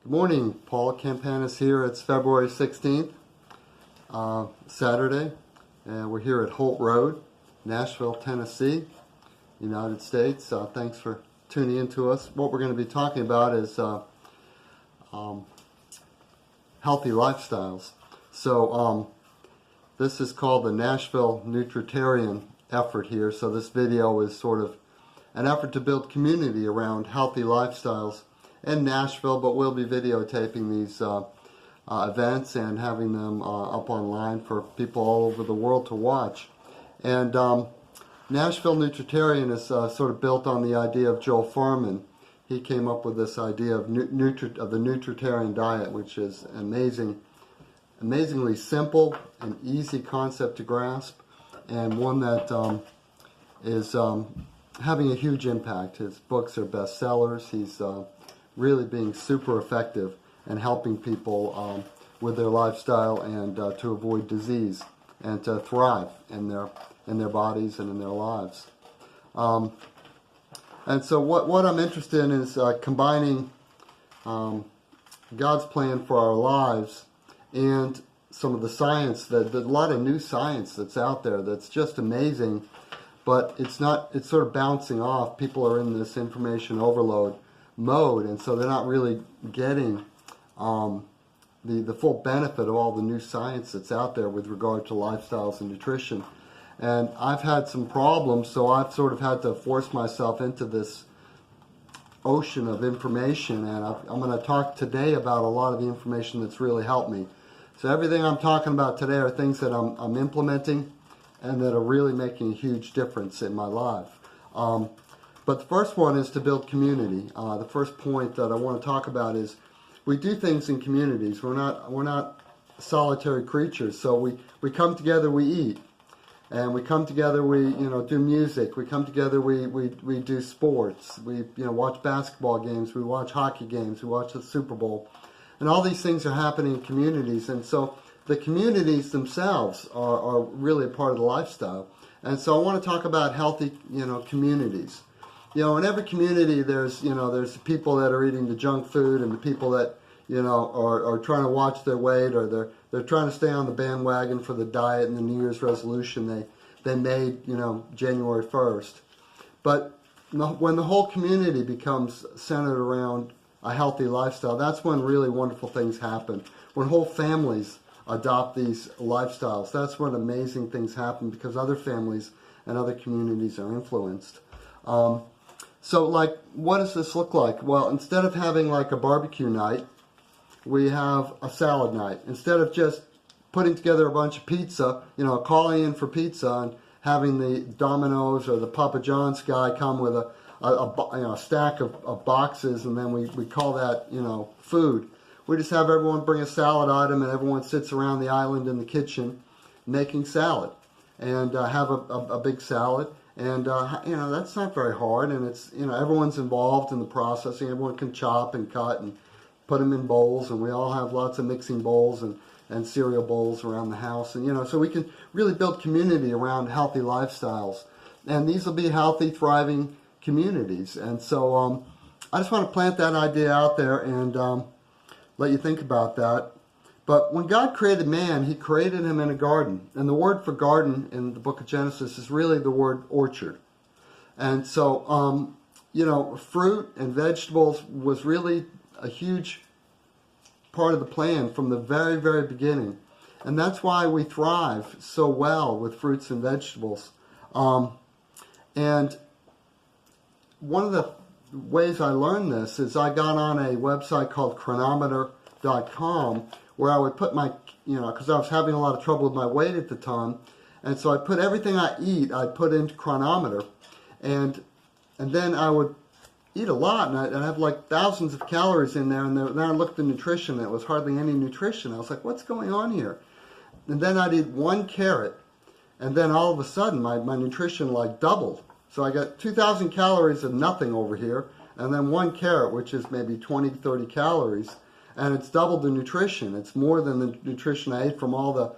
Good morning, Paul Campanis here. It's February 16th, Saturday, and we're here at Holt Road, Nashville, Tennessee, United States. Thanks for tuning in to us. What we're going to be talking about is healthy lifestyles. So this is called the Nashville Nutritarian effort here. So this video is sort of an effort to build community around healthy lifestyles in Nashville, but we'll be videotaping these events and having them up online for people all over the world to watch. And Nashville Nutritarian is sort of built on the idea of Joel Fuhrman. He came up with this idea of the Nutritarian diet, which is amazingly simple and easy concept to grasp, and one that is having a huge impact. His books are bestsellers. He's really being super effective in helping people with their lifestyle and to avoid disease and to thrive in their bodies and in their lives. And so what I'm interested in is combining God's plan for our lives and some of the science, a lot of new science that's out there that's just amazing, but it's sort of bouncing off. People are in this information overload mode, and so they're not really getting the full benefit of all the new science that's out there with regard to lifestyles and nutrition. And I've had some problems, so I've sort of had to force myself into this ocean of information, and I'm going to talk today about a lot of the information that's really helped me. So everything I'm talking about today are things that I'm implementing and that are really making a huge difference in my life. But the first one is to build community. The first point that I want to talk about is we do things in communities. We're not solitary creatures. So we come together, we eat, and we come together, we do music. We come together, we do sports. We watch basketball games. We watch hockey games. We watch the Super Bowl, and all these things are happening in communities. And so the communities themselves are really a part of the lifestyle. And so I want to talk about healthy communities. In every community, there's people that are eating the junk food, and the people that are trying to watch their weight, or they're trying to stay on the bandwagon for the diet and the New Year's resolution they made January 1st. But when the whole community becomes centered around a healthy lifestyle, that's when really wonderful things happen. When whole families adopt these lifestyles, that's when amazing things happen, because other families and other communities are influenced. So, what does this look like? Well, instead of having a barbecue night, we have a salad night. Instead of just putting together a bunch of pizza, calling in for pizza and having the Domino's or the Papa John's guy come with a stack of boxes, and then we call that, food. We just have everyone bring a salad item, and everyone sits around the island in the kitchen making salad, and have a big salad. And, that's not very hard, and it's, everyone's involved in the processing. Everyone can chop and cut and put them in bowls, and we all have lots of mixing bowls and cereal bowls around the house. And, so we can really build community around healthy lifestyles. And these will be healthy, thriving communities. And so I just want to plant that idea out there and let you think about that. But when God created man, he created him in a garden. And the word for garden in the book of Genesis is really the word orchard. And so, fruit and vegetables was really a huge part of the plan from the very, very beginning. And that's why we thrive so well with fruits and vegetables. And one of the ways I learned this is I got on a website called chronometer.com, where I would put my, because I was having a lot of trouble with my weight at the time. And so I put everything I eat, I'd put into Chronometer. And then I would eat a lot, and I'd have thousands of calories in there. And then I looked at nutrition, and it was hardly any nutrition. I was like, what's going on here? And then I'd eat one carrot, and then all of a sudden my nutrition doubled. So I got 2,000 calories of nothing over here, and then one carrot, which is maybe 20, 30 calories. And it's doubled the nutrition. It's more than the nutrition I ate from all the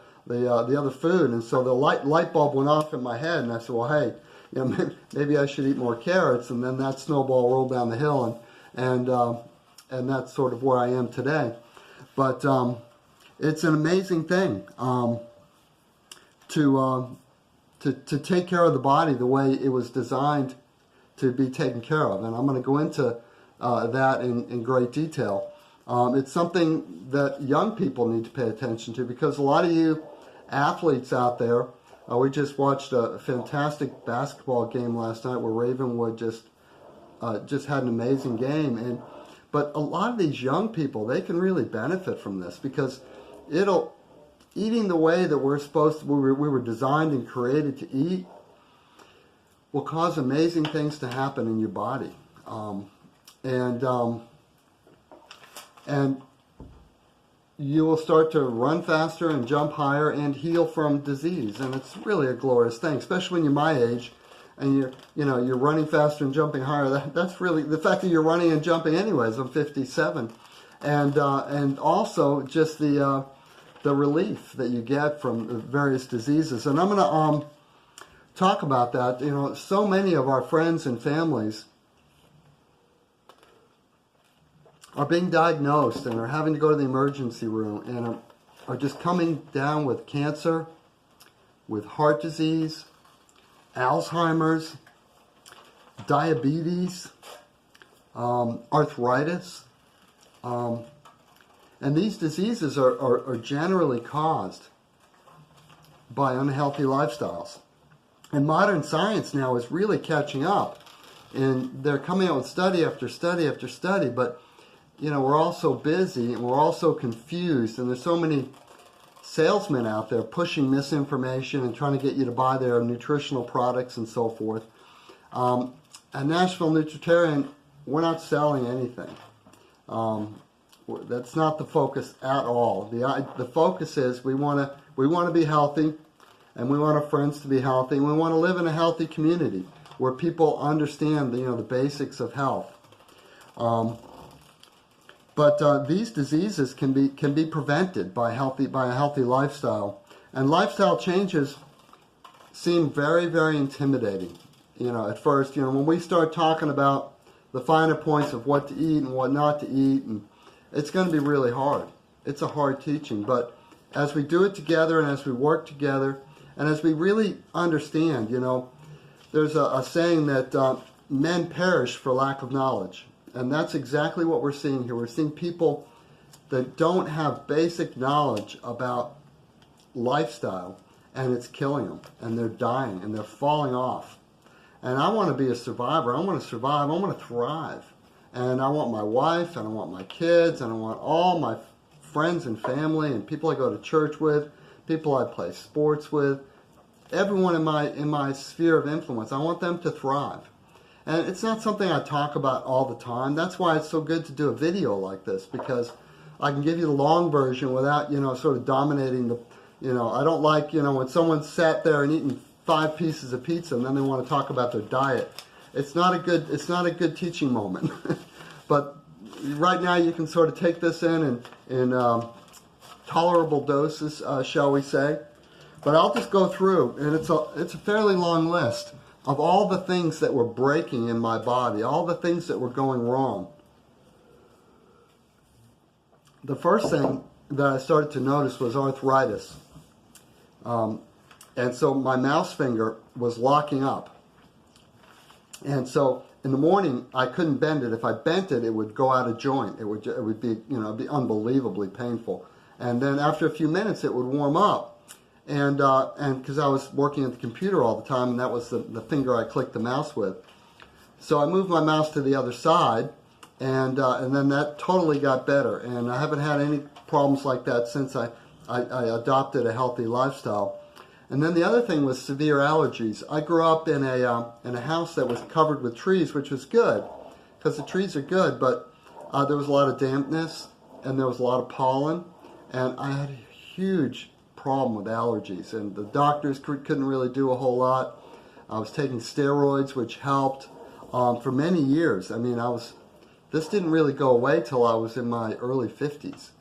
other food. And so the light bulb went off in my head, and I said, well, hey, maybe I should eat more carrots. And then that snowball rolled down the hill, and and that's sort of where I am today. But it's an amazing thing to take care of the body the way it was designed to be taken care of. And I'm going to go into that in great detail. It's something that young people need to pay attention to, because a lot of you athletes out there, we just watched a fantastic basketball game last night where Ravenwood just had an amazing game. But a lot of these young people, they can really benefit from this, because eating the way that we were designed and created to eat will cause amazing things to happen in your body. And you will start to run faster and jump higher and heal from disease. And it's really a glorious thing, especially when you're my age and you're running faster and jumping higher. That's really the fact that you're running and jumping anyways. I'm 57. And also just the relief that you get from various diseases. And I'm going to talk about that. So many of our friends and families are being diagnosed and are having to go to the emergency room and are just coming down with cancer, with heart disease, Alzheimer's, diabetes, arthritis. And these diseases are generally caused by unhealthy lifestyles. And modern science now is really catching up. And they're coming out with study after study after study, but we're all so busy and we're all so confused, and there's so many salesmen out there pushing misinformation and trying to get you to buy their nutritional products and so forth. At Nashville Nutritarian, we're not selling anything. That's not the focus at all. The focus is we want to be healthy, and we want our friends to be healthy, and we want to live in a healthy community where people understand the basics of health. But these diseases can be prevented by a healthy lifestyle, and lifestyle changes seem very, very intimidating. At first, when we start talking about the finer points of what to eat and what not to eat, and it's going to be really hard. It's a hard teaching, but as we do it together and as we work together and as we really understand, there's a saying that men perish for lack of knowledge. And that's exactly what we're seeing here. We're seeing people that don't have basic knowledge about lifestyle, and it's killing them, and they're dying, and they're falling off. And I want to be a survivor. I want to survive. I want to thrive. And I want my wife, and I want my kids, and I want all my friends and family, and people I go to church with, people I play sports with, everyone in my sphere of influence. I want them to thrive. And it's not something I talk about all the time. That's why it's so good to do a video like this, because I can give you the long version without, sort of dominating the, I don't like, when someone sat there and eating 5 pieces of pizza and then they want to talk about their diet. It's not a good teaching moment. But right now you can sort of take this in tolerable doses, shall we say. But I'll just go through, and it's a fairly long list of all the things that were breaking in my body, all the things that were going wrong. The first thing that I started to notice was arthritis. And so my mouse finger was locking up. And so in the morning, I couldn't bend it. If I bent it, it would go out of joint. It would be, it'd be unbelievably painful. And then after a few minutes, it would warm up. And because I was working at the computer all the time, and that was the finger I clicked the mouse with. So I moved my mouse to the other side, and then that totally got better. And I haven't had any problems like that since I adopted a healthy lifestyle. And then the other thing was severe allergies. I grew up in a house that was covered with trees, which was good, because the trees are good, but there was a lot of dampness, and there was a lot of pollen, and I had a huge problem with allergies, and the doctors couldn't really do a whole lot. I was taking steroids, which helped for many years. I mean, this didn't really go away till I was in my early 50s.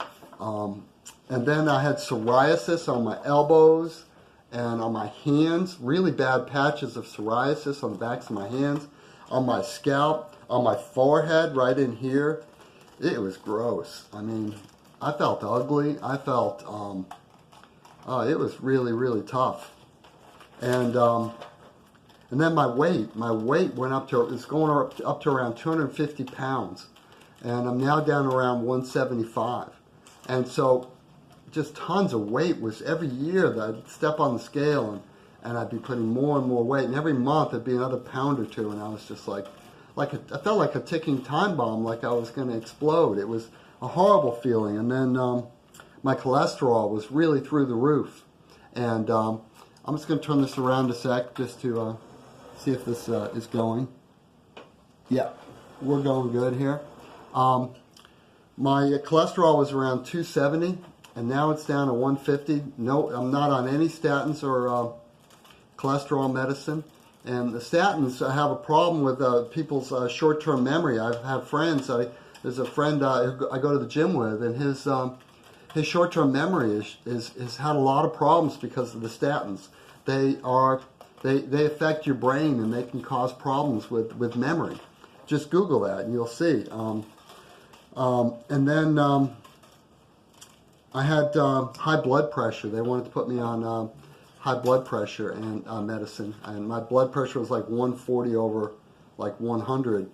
And then I had psoriasis on my elbows and on my hands, really bad patches of psoriasis on the backs of my hands, on my scalp, on my forehead, right in here. it was gross. I mean, I felt ugly. I felt, it was really, really tough. And then my weight went up to, it's going up to around 250 pounds. And I'm now down around 175. And so just tons of weight was every year that I'd step on the scale and I'd be putting more and more weight. And every month it'd be another pound or two. And I was just I felt like a ticking time bomb, like I was going to explode. It was a horrible feeling. And then my cholesterol was really through the roof. And I'm just going to turn this around a sec just to see if this is going. Yeah, we're going good here. My cholesterol was around 270, and now it's down to 150. No, I'm not on any statins or cholesterol medicine. And the statins, I have a problem with people's short-term memory. I've had friends. There's a friend who I go to the gym with, and his short-term memory has had a lot of problems because of the statins. They affect your brain, and they can cause problems with memory. Just Google that, and you'll see. And then I had high blood pressure. They wanted to put me on high blood pressure and medicine, and my blood pressure was like 140 over like 100,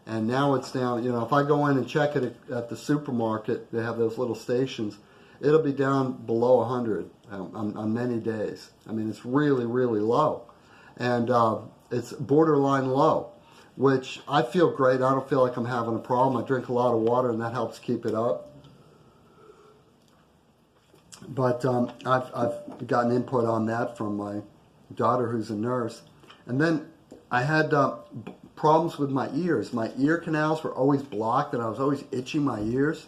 and now it's down. If I go in and check it at the supermarket, they have those little stations. It'll be down below 100 on many days. I mean, it's really, really low, and it's borderline low, which I feel great. I don't feel like I'm having a problem. I drink a lot of water, and that helps keep it up. But I've gotten input on that from my daughter, who's a nurse. And then I had problems with my ears. My ear canals were always blocked, and I was always itching my ears,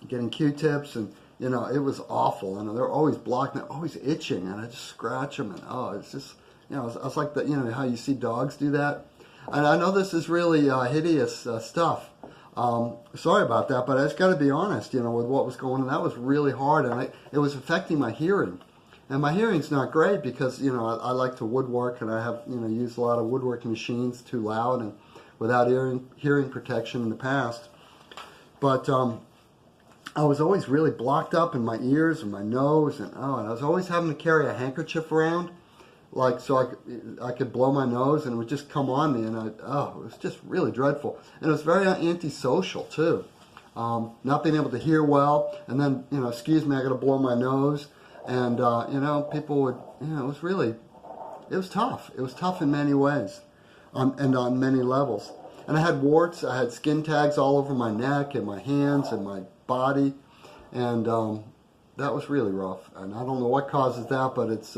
getting Q-tips, and it was awful. And they're always blocked, and they're always itching, and I just scratch them, and it's just, it's like how you see dogs do that. And I know this is really hideous stuff. Sorry about that, but I just got to be honest, with what was going on. That was really hard, and it was affecting my hearing. And my hearing's not great because, I like to woodwork, and I have, used a lot of woodworking machines too loud and without hearing protection in the past. But I was always really blocked up in my ears and my nose, and I was always having to carry a handkerchief around, so I could blow my nose, and it would just come on me, and it was just really dreadful. And it was very antisocial too, not being able to hear well, and then excuse me, I got to blow my nose, and people would, it was tough. It was tough in many ways, and on many levels. And I had warts, I had skin tags all over my neck and my hands and my body, and that was really rough. And I don't know what causes that, but it's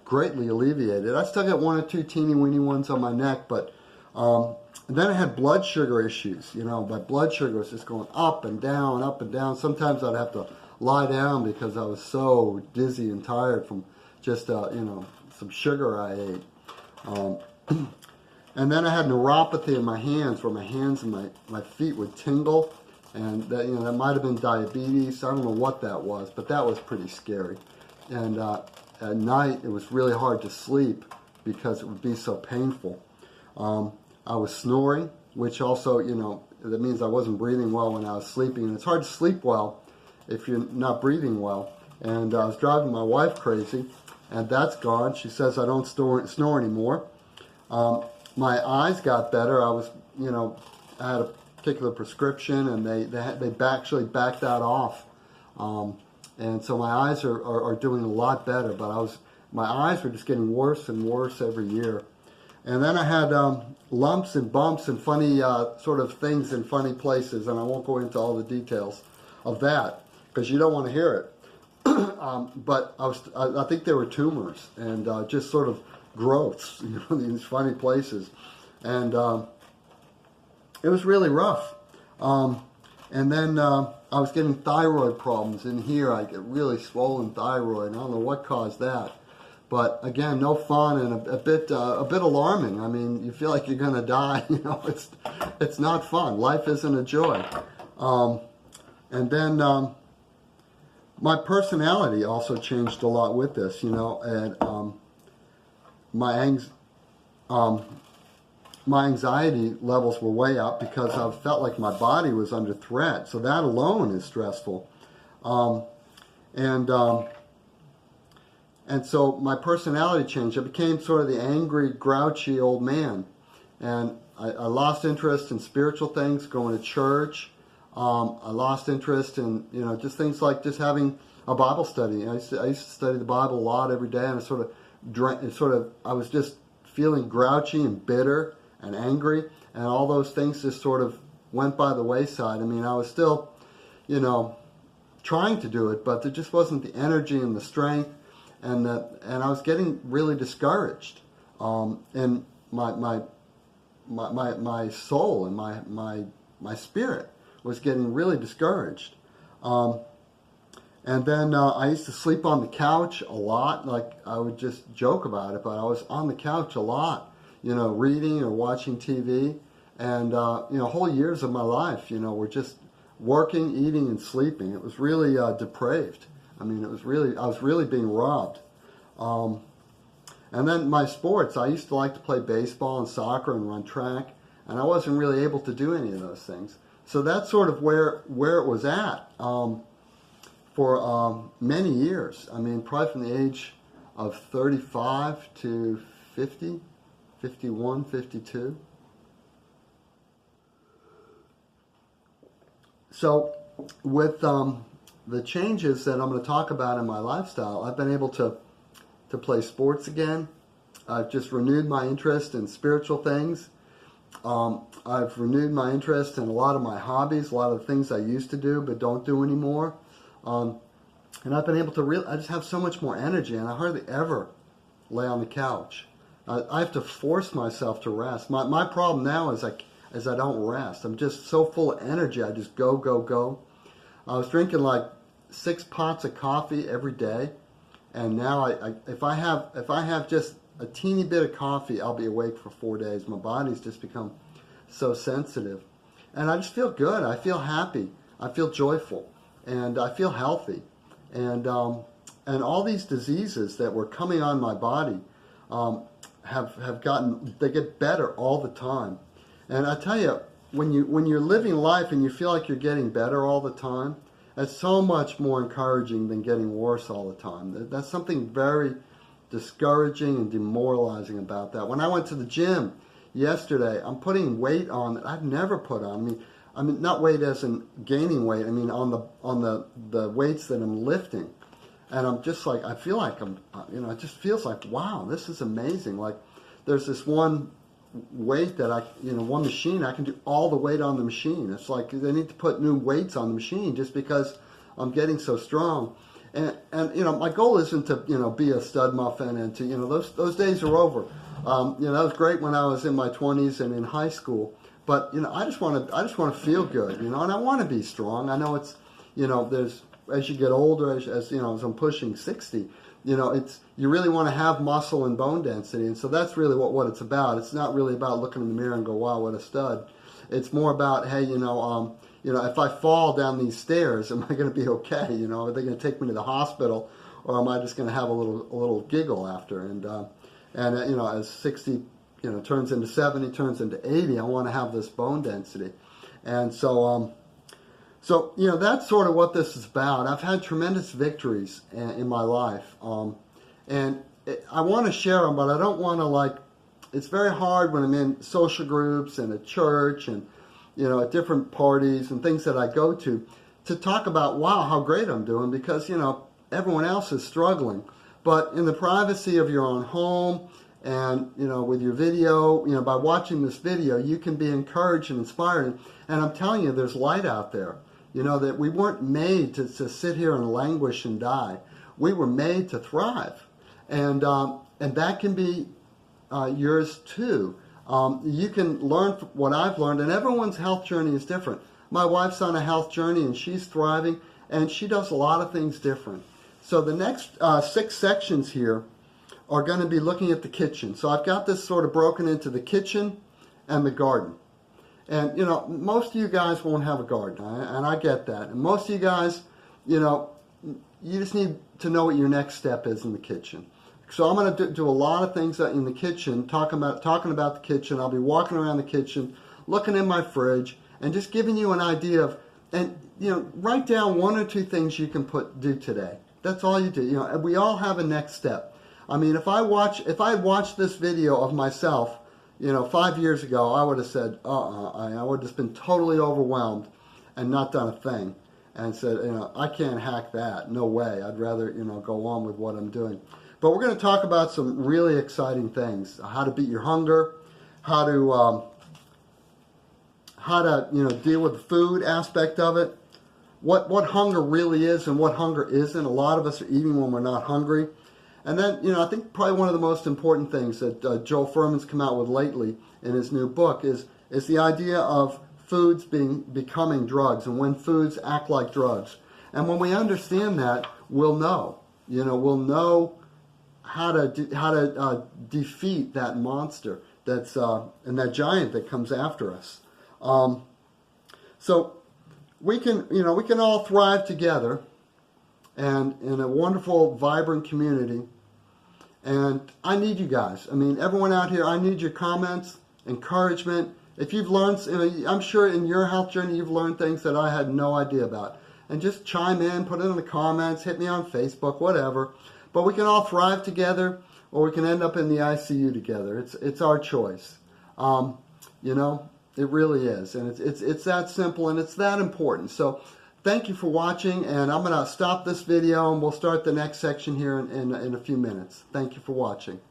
greatly alleviated. I still got one or two teeny weeny ones on my neck, but then I had blood sugar issues. My blood sugar was just going up and down, up and down. Sometimes I'd have to lie down because I was so dizzy and tired from just some sugar I ate. And then I had neuropathy in my hands, where my hands and my feet would tingle, and that that might have been diabetes. I don't know what that was, but that was pretty scary. And at night, it was really hard to sleep because it would be so painful. I was snoring, which also, that means I wasn't breathing well when I was sleeping. And it's hard to sleep well if you're not breathing well. And I was driving my wife crazy, and that's gone. She says I don't snore anymore. My eyes got better. I was, I had a particular prescription, and they actually backed that off. And so my eyes are doing a lot better, but my eyes were just getting worse and worse every year. And then I had lumps and bumps and funny sort of things in funny places, and I won't go into all the details of that because you don't want to hear it. But I think they were tumors and just sort of growths, these funny places. And it was really rough. And then I was getting thyroid problems in here. I get really swollen thyroid. I don't know what caused that. But again, no fun and a bit alarming. I mean, you feel like you're going to die. It's not fun. Life isn't a joy. And then my personality also changed a lot with this, and my anxiety levels were way up because I felt like my body was under threat. So that alone is stressful. And so my personality changed. I became sort of the angry, grouchy old man. And I lost interest in spiritual things, going to church. I lost interest in, just things like just having a Bible study. I used to study the Bible a lot every day, and I was just feeling grouchy and bitter and angry, and all those things just sort of went by the wayside. I mean, I was still, trying to do it, but there just wasn't the energy and the strength, and I was getting really discouraged. And my soul and my spirit was getting really discouraged. And then I used to sleep on the couch a lot. Like, I would just joke about it, but I was on the couch a lot, reading or watching TV. And, whole years of my life, were just working, eating, and sleeping. It was really depraved. I mean, I was really being robbed. And then my sports, I used to like to play baseball and soccer and run track, and I wasn't really able to do any of those things. So that's sort of where it was at for many years. I mean, probably from the age of 35 to 50, 51, 52. So with the changes that I'm going to talk about in my lifestyle, I've been able to play sports again. I've just renewed my interest in spiritual things. I've renewed my interest in a lot of my hobbies, a lot of the things I used to do but don't do anymore. And I've been able to I just have so much more energy, and I hardly ever lay on the couch. I have to force myself to rest. My problem now is I don't rest. I'm just so full of energy. I just go, go, go. I was drinking like 6 pots of coffee every day, and now if I have just a teeny bit of coffee, I'll be awake for 4 days. My body's just become so sensitive, and I just feel good. I feel happy. I feel joyful, and I feel healthy, and all these diseases that were coming on my body they get better all the time. And I tell you, when you're living life and you feel like you're getting better all the time, that's so much more encouraging than getting worse all the time. That's something very discouraging and demoralizing about that. When I went to the gym yesterday, I'm putting weight on that I've never put on. I mean, not weight as in gaining weight. I mean, on the weights that I'm lifting, and I'm just like, I feel like it just feels like, wow, this is amazing. Like, there's this one weight that one machine, I can do all the weight on the machine. It's like they need to put new weights on the machine just because I'm getting so strong. And my goal isn't to be a stud muffin and to those days are over. That was great when I was in my 20s and in high school. But I just want to feel good, and I want to be strong. I know it's there's, as you get older, as I'm pushing 60, you really want to have muscle and bone density, and so that's really what it's about. It's not really about looking in the mirror and go, wow, what a stud. It's more about, hey, if I fall down these stairs, am I going to be okay? Are they going to take me to the hospital, or am I just going to have a little giggle after? And as 60 turns into 70, turns into 80, I want to have this bone density. And so that's sort of what this is about. I've had tremendous victories in my life. And I want to share them, but I don't want to it's very hard when I'm in social groups and at church and, at different parties and things that I go to talk about, wow, how great I'm doing, because, everyone else is struggling. But in the privacy of your own home, and with your video, by watching this video, you can be encouraged and inspired. And I'm telling you, there's light out there. That we weren't made to sit here and languish and die. We were made to thrive, and that can be yours too. You can learn what I've learned, and everyone's health journey is different. My wife's on a health journey, and she's thriving, and she does a lot of things different. So the next 6 sections here are going to be looking at the kitchen. So I've got this sort of broken into the kitchen and the garden. And, most of you guys won't have a garden, and I get that. And most of you guys, you just need to know what your next step is in the kitchen. So I'm going to do a lot of things in the kitchen, talking about the kitchen. I'll be walking around the kitchen, looking in my fridge, and just giving you an idea of, and write down 1 or 2 things you can do today. That's all you do. We all have a next step. I mean, if I had watched this video of myself, 5 years ago, I would have said, I would have just been totally overwhelmed and not done a thing, and said, I can't hack that. No way. I'd rather, go on with what I'm doing. But we're going to talk about some really exciting things: how to beat your hunger, how to deal with the food aspect of it, what hunger really is and what hunger isn't. A lot of us are eating when we're not hungry. And then, I think probably one of the most important things that Joel Fuhrman's come out with lately in his new book is the idea of foods becoming drugs, and when foods act like drugs. And when we understand that, we'll know. We'll know how to defeat that monster that's and that giant that comes after us. So we can all thrive together, and in a wonderful, vibrant community. And I need you guys. I mean, everyone out here, I need your comments, encouragement. If you've learned, I'm sure in your health journey you've learned things that I had no idea about. And just chime in, put it in the comments, hit me on Facebook, whatever. But we can all thrive together, or we can end up in the ICU together. It's our choice. It really is. And it's that simple, and it's that important. So thank you for watching, and I'm going to stop this video, and we'll start the next section here in a few minutes. Thank you for watching.